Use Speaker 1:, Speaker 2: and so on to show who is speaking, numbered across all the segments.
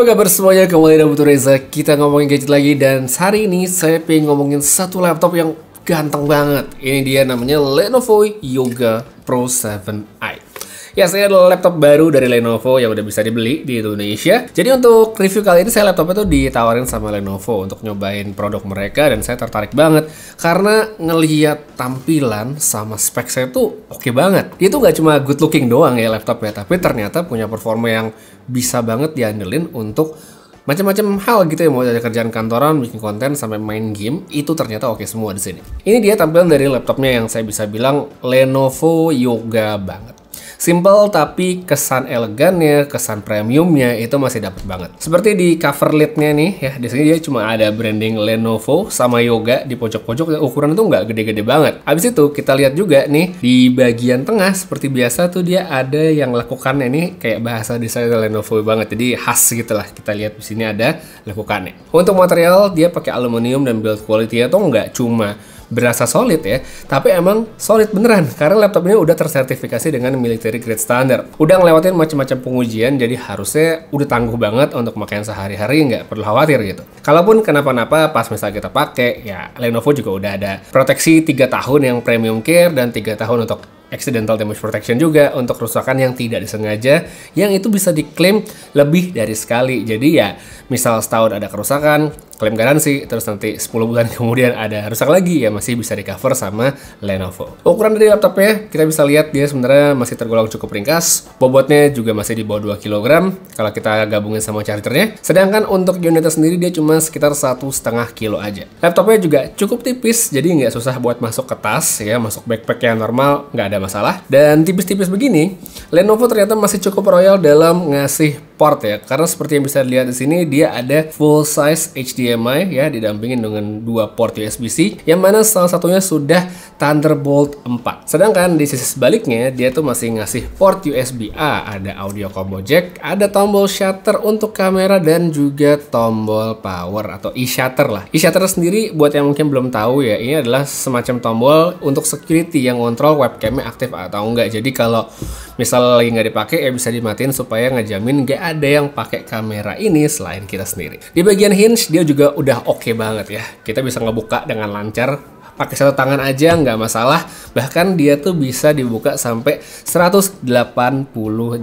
Speaker 1: Apa kabar semuanya, kembali dengan Putu Reza. Kita ngomongin gadget lagi, dan hari ini saya pengen ngomongin satu laptop yang ganteng banget. Ini dia, namanya Lenovo Yoga Pro 7i. Ya, saya adalah laptop baru dari Lenovo yang udah bisa dibeli di Indonesia. Jadi untuk review kali ini, saya laptopnya tuh ditawarin sama Lenovo untuk nyobain produk mereka, dan saya tertarik banget karena ngelihat tampilan sama spek saya tuh oke banget. Dia tuh nggak cuma good looking doang ya laptopnya, tapi ternyata punya performa yang bisa banget diandelin untuk macam-macam hal gitu ya, mau ada kerjaan kantoran, bikin konten, sampai main game, itu ternyata oke semua di sini. Ini dia tampilan dari laptopnya yang saya bisa bilang Lenovo Yoga banget. Simple tapi kesan elegannya, kesan premiumnya itu masih dapat banget. Seperti di cover lidnya nih ya, di sini dia cuma ada branding Lenovo sama Yoga di pojok-pojok, ukuran itu nggak gede-gede banget. Habis itu kita lihat juga nih di bagian tengah, seperti biasa tuh dia ada yang lekukannya nih, kayak bahasa desain Lenovo banget, jadi khas gitu lah. Kita lihat di sini ada lekukannya. Untuk material dia pakai aluminium, dan build quality-nya tuh nggak cuma berasa solid ya, tapi emang solid beneran karena laptop ini udah tersertifikasi dengan military grade standard. Udah ngelewatin macam-macam pengujian, jadi harusnya udah tangguh banget untuk makaian sehari-hari, nggak perlu khawatir gitu. Kalaupun kenapa-napa pas misalnya kita pakai, ya Lenovo juga udah ada proteksi 3 tahun yang premium care, dan 3 tahun untuk accidental damage protection juga untuk kerusakan yang tidak disengaja, yang itu bisa diklaim lebih dari sekali. Jadi ya, misal setahun ada kerusakan, klaim garansi, terus nanti 10 bulan kemudian ada rusak lagi, ya masih bisa di cover sama Lenovo. Ukuran dari laptopnya kita bisa lihat dia sebenarnya masih tergolong cukup ringkas, bobotnya juga masih di bawah 2 kg kalau kita gabungin sama chargernya. Sedangkan untuk unitnya sendiri dia cuma sekitar 1,5 kilo aja. Laptopnya juga cukup tipis, jadi nggak susah buat masuk ke tas ya, masuk backpack yang normal nggak ada masalah. Dan tipis-tipis begini, Lenovo ternyata masih cukup royal dalam ngasih port ya, karena seperti yang bisa dilihat di sini dia ada full size HDMI ya, didampingin dengan 2 port USB-C, yang mana salah satunya sudah Thunderbolt 4. Sedangkan di sisi sebaliknya dia tuh masih ngasih port USB-A, ada audio combo jack, ada tombol shutter untuk kamera, dan juga tombol power atau e-shutter lah. E-shutter sendiri buat yang mungkin belum tahu ya, ini adalah semacam tombol untuk security yang kontrol webcamnya aktif atau enggak. Jadi kalau misal lagi nggak dipakai ya bisa dimatiin supaya ngejamin nggak ada yang pakai kamera ini selain kita sendiri. Di bagian hinge dia juga udah oke banget ya. Kita bisa ngebuka dengan lancar, pakai satu tangan aja nggak masalah. Bahkan dia tuh bisa dibuka sampai 180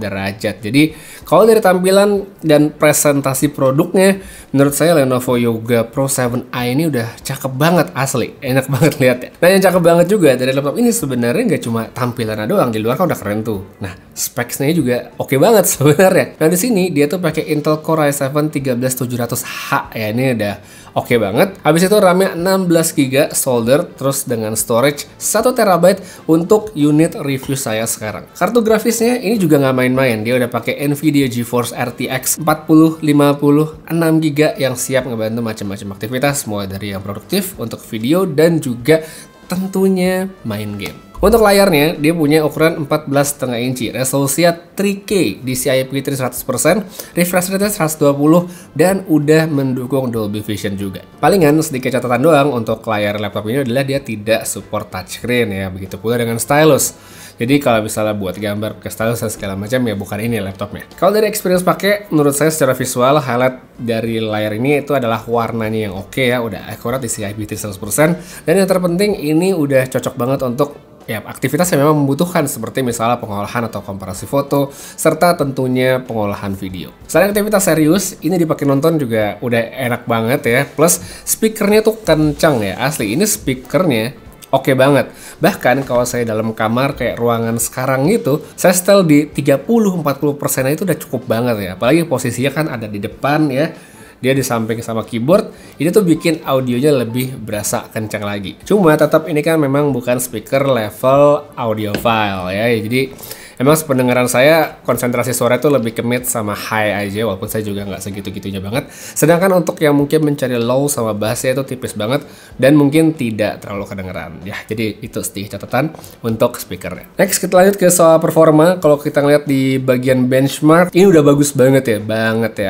Speaker 1: derajat. Jadi kalau dari tampilan dan presentasi produknya, menurut saya Lenovo Yoga Pro 7i ini udah cakep banget asli. Enak banget lihatnya. Nah, yang cakep banget juga dari laptop ini sebenarnya nggak cuma tampilannya doang, di luar kan udah keren tuh. Nah, specs-nya juga oke banget sebenarnya. Nah, di sini dia tuh pakai Intel Core i7 13700H ya, ini udah oke banget. Habis itu RAM-nya 16 GB solder, terus dengan storage 1 TB untuk unit review saya sekarang. Kartu grafisnya ini juga nggak main-main. Dia udah pakai Nvidia GeForce RTX 4050 6 GB yang siap ngebantu macam-macam aktivitas, mulai dari yang produktif untuk video dan juga tentunya main game. Untuk layarnya, dia punya ukuran 14,5 inci, resolusinya 3K, DCI P3 100%, refresh rate 120, dan udah mendukung Dolby Vision juga. Palingan sedikit catatan doang untuk layar laptop ini adalah dia tidak support touchscreen ya, begitu pula dengan stylus. Jadi kalau misalnya buat gambar pakai stylus dan segala macam ya bukan ini laptopnya. Kalau dari experience pakai, menurut saya secara visual highlight dari layar ini itu adalah warnanya yang oke ya, udah akurat DCI P3 100%, dan yang terpenting ini udah cocok banget untuk ya aktivitas yang memang membutuhkan, seperti misalnya pengolahan atau komparasi foto, serta tentunya pengolahan video. Selain aktivitas serius, ini dipakai nonton juga udah enak banget ya. Plus speakernya tuh kencang ya, asli ini speakernya oke banget. Bahkan kalau saya dalam kamar kayak ruangan sekarang itu, saya setel di 30-40% itu udah cukup banget ya. Apalagi posisinya kan ada di depan ya, dia di samping sama keyboard, ini tuh bikin audionya lebih berasa kencang lagi. Cuma tetap ini kan memang bukan speaker level audiophile ya, jadi emang pendengaran saya konsentrasi suara itu lebih ke mid sama high aja, walaupun saya juga nggak segitu-gitunya banget. Sedangkan untuk yang mungkin mencari low sama bassnya itu tipis banget dan mungkin tidak terlalu kedengeran. Ya, jadi itu sedikit catatan untuk speakernya. Next kita lanjut ke soal performa. Kalau kita ngeliat di bagian benchmark, ini udah bagus banget ya.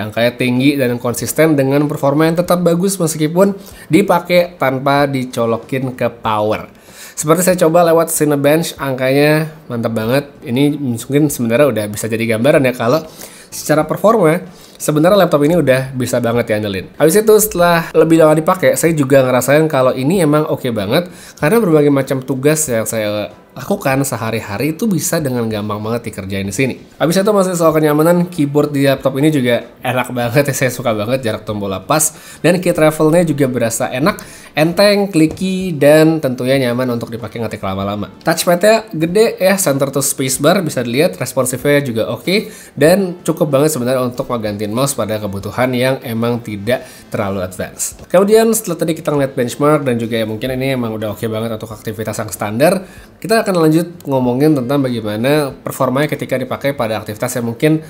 Speaker 1: Angkanya tinggi dan konsisten dengan performa yang tetap bagus meskipun dipakai tanpa dicolokin ke power. Seperti saya coba lewat Cinebench, angkanya mantap banget. Ini mungkin sebenarnya udah bisa jadi gambaran ya kalau secara performa sebenarnya laptop ini udah bisa banget diandelin. Habis itu setelah lebih lama dipakai, saya juga ngerasain kalau ini emang oke banget karena berbagai macam tugas yang saya lakukan sehari-hari itu bisa dengan gampang banget dikerjain di sini. Habis itu masih soal kenyamanan, keyboard di laptop ini juga enak banget ya, saya suka banget jarak tombolnya pas dan key travelnya juga berasa enak, enteng, clicky, dan tentunya nyaman untuk dipakai ngetik lama-lama. Touchpadnya gede ya, center to spacebar bisa dilihat, responsifnya juga oke, dan cukup banget sebenarnya untuk ngegantiin mouse pada kebutuhan yang emang tidak terlalu advance. Kemudian setelah tadi kita ngeliat benchmark dan juga ya mungkin ini emang udah oke banget untuk aktivitas yang standar, kita akan lanjut ngomongin tentang bagaimana performanya ketika dipakai pada aktivitas yang mungkin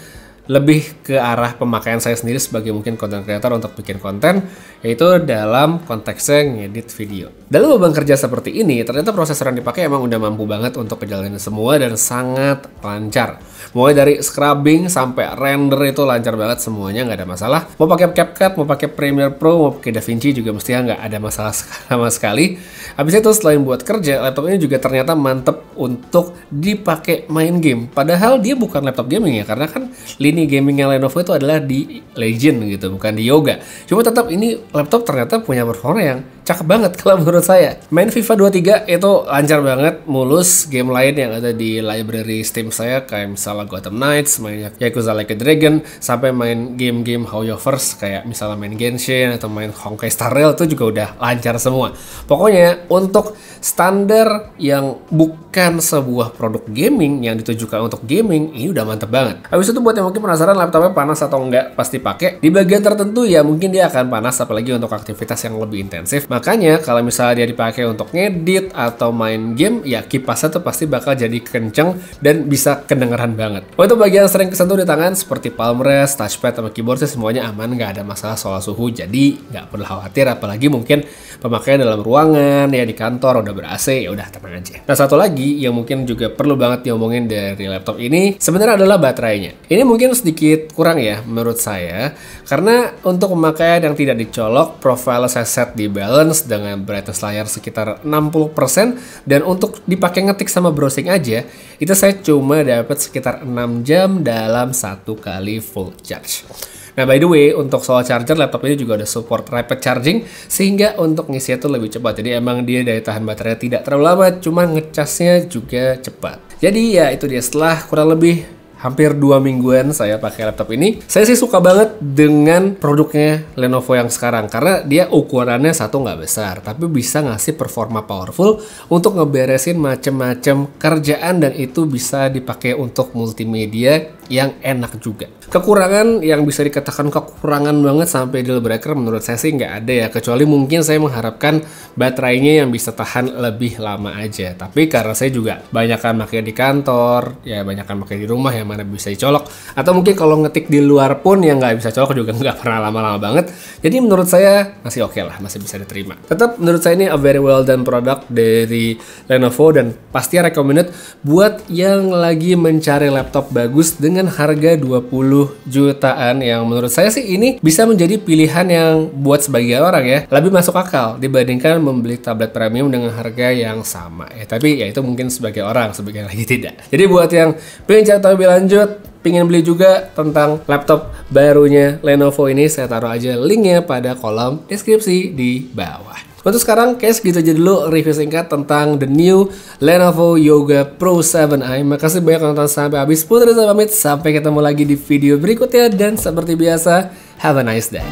Speaker 1: lebih ke arah pemakaian saya sendiri sebagai mungkin content creator untuk bikin konten, yaitu dalam konteksnya ngedit video. Dalam beban kerja seperti ini, ternyata prosesor yang dipakai emang udah mampu banget untuk ngejalanin semua dan sangat lancar. Mulai dari scrubbing sampai render itu lancar banget semuanya, nggak ada masalah. Mau pakai CapCut, mau pakai Premiere Pro, mau pakai DaVinci juga mestinya nggak ada masalah sama sekali. Habis itu selain buat kerja, laptop ini juga ternyata mantep untuk dipakai main game. Padahal dia bukan laptop gaming ya, karena kan lini gamingnya Lenovo itu adalah di Legend gitu, bukan di Yoga. Cuma tetap ini laptop ternyata punya performa yang cakep banget kalau menurut saya. Main FIFA 23 itu lancar banget, mulus. Game lain yang ada di library Steam saya kayak misalnya Gotham Knights, main Yakuza Like a Dragon, sampai main game-game Hoyoverse kayak misalnya main Genshin atau main Honkai Star Rail itu juga udah lancar semua. Pokoknya untuk standar yang bukan sebuah produk gaming yang ditujukan untuk gaming, ini udah mantep banget. Habis itu buat yang mungkin penasaran laptopnya panas atau enggak pasti pakai, di bagian tertentu ya mungkin dia akan panas, apalagi untuk aktivitas yang lebih intensif. Makanya kalau misalnya dia dipakai untuk ngedit atau main game, ya kipasnya tuh pasti bakal jadi kenceng dan bisa kedengeran banget. Untuk bagian sering kesentuh di tangan seperti palm rest, touchpad, sama keyboard sih semuanya aman, nggak ada masalah soal suhu, jadi nggak perlu khawatir. Apalagi mungkin pemakaian dalam ruangan ya, di kantor udah ber-AC, ya udah tenang aja. Nah, satu lagi yang mungkin juga perlu banget diomongin dari laptop ini sebenarnya adalah baterainya. Ini mungkin sedikit kurang ya menurut saya, karena untuk pemakaian yang tidak dicolok, profile saya set di balance dengan brightness layar sekitar 60%, dan untuk dipakai ngetik sama browsing aja itu saya cuma dapat sekitar 6 jam dalam satu kali full charge. Nah, by the way, untuk soal charger, laptop ini juga ada support rapid charging, sehingga untuk ngisinya tuh lebih cepat. Jadi emang dia daya tahan baterai tidak terlalu lama, cuma ngecasnya juga cepat. Jadi ya itu dia, setelah kurang lebih hampir 2 mingguan saya pakai laptop ini, saya sih suka banget dengan produknya Lenovo yang sekarang, karena dia ukurannya satu nggak besar, tapi bisa ngasih performa powerful untuk ngeberesin macem-macem kerjaan, dan itu bisa dipakai untuk multimedia yang enak juga. Kekurangan yang bisa dikatakan kekurangan banget sampai deal breaker menurut saya sih nggak ada ya, kecuali mungkin saya mengharapkan baterainya yang bisa tahan lebih lama aja. Tapi karena saya juga banyakkan pakai di kantor, ya banyakkan pakai di rumah yang mana bisa dicolok, atau mungkin kalau ngetik di luar pun yang nggak bisa colok juga nggak pernah lama-lama banget. Jadi menurut saya masih oke lah, masih bisa diterima. Tetap menurut saya ini a very well done product dari Lenovo, dan pasti recommended buat yang lagi mencari laptop bagus dengan harga 20 jutaan, yang menurut saya sih ini bisa menjadi pilihan yang buat sebagian orang ya lebih masuk akal dibandingkan membeli tablet premium dengan harga yang sama ya. Tapi ya itu mungkin sebagai orang, sebagian lagi tidak. Jadi buat yang pengen cari tahu lebih lanjut, pengen beli juga tentang laptop barunya Lenovo ini, saya taruh aja linknya pada kolom deskripsi di bawah. Untuk sekarang, kayak segitu aja dulu review singkat tentang the new Lenovo Yoga Pro 7i. Makasih banyak nonton sampai habis. Putri saya pamit, sampai ketemu lagi di video berikutnya. Dan seperti biasa, have a nice day.